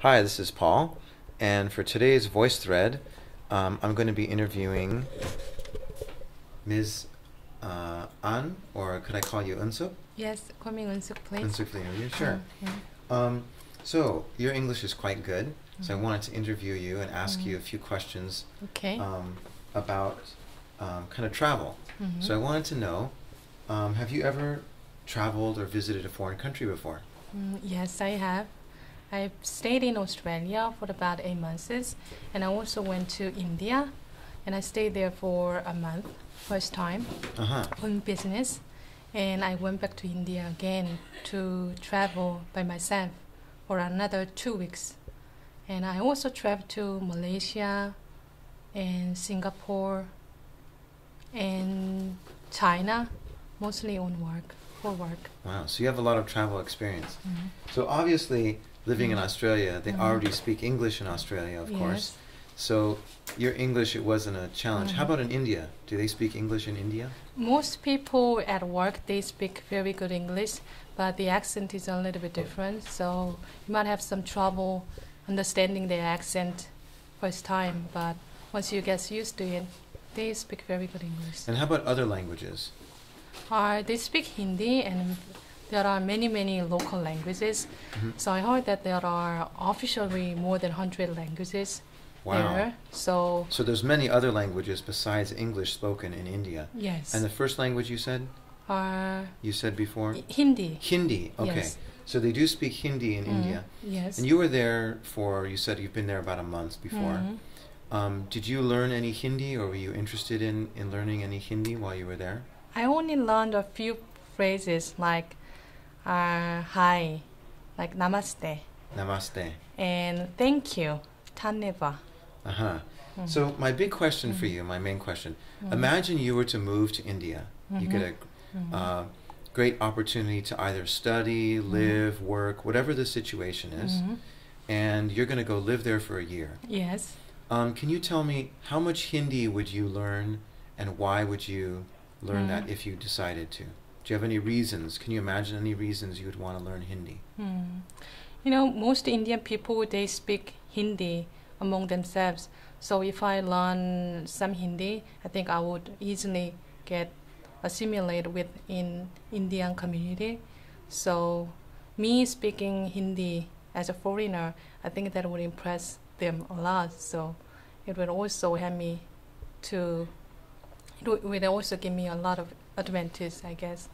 Hi, this is Paul, and for today's voice thread, I'm going to be interviewing Ms. An, or could I call you Eunsook? Yes, call me eunsook, please. Eunsook for the interview, sure. Yeah. So your English is quite good, so I wanted to interview you and ask you a few questions Okay. about kind of travel. So I wanted to know, have you ever traveled or visited a foreign country before? Yes, I have. I've stayed in Australia for about 8 months, and I also went to India, and I stayed there for a month, first time, Uh-huh. on business. And I went back to India again to travel by myself for another 2 weeks. And I also traveled to Malaysia and Singapore and China, mostly on work, for work. Wow, so you have a lot of travel experience. So obviously, living in Australia, they already speak English in Australia, of course. Yes. So your English, it wasn't a challenge. How about in India? Do they speak English in India? Most people at work, they speak very good English, but the accent is a little bit different. So you might have some trouble understanding their accent first time, but once you get used to it, they speak very good English. And how about other languages? They speak Hindi, and there are many, many local languages. So I heard that there are officially more than 100 languages Wow. there. So So there's many other languages besides English spoken in India. yes, And the first language you said? You said before? Hindi. Hindi. Okay. Yes. So they do speak Hindi in India. Yes. And you were there for, you said you've been there about a month before. Did you learn any Hindi, or were you interested in learning any Hindi while you were there? I only learned a few phrases like hi, like namaste, Namaste. and thank you, taneva. Uh-huh. So my big question for you, my main question, imagine you were to move to India. You get a great opportunity to either study, live, work, whatever the situation is, and you're going to go live there for a year. Yes. Can you tell me how much Hindi would you learn, and why would you learn that if you decided to? Do you have any reasons? Can you imagine any reasons you would want to learn Hindi? You know, most Indian people, they speak Hindi among themselves. So if I learn some Hindi, I think I would easily get assimilated with in Indian community. So me speaking Hindi as a foreigner, I think that would impress them a lot. So it would also help me to, it would also give me a lot of advantage, I guess.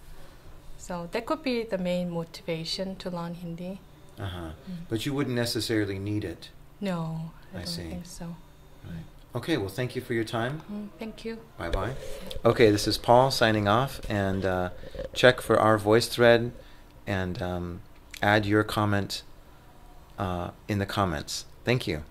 So that could be the main motivation to learn Hindi. Uh-huh. But you wouldn't necessarily need it. No, I I don't see. think so. Right. Okay, well, thank you for your time. Thank you. Bye-bye. Okay, this is Paul signing off, and check for our voice thread and add your comment in the comments. Thank you.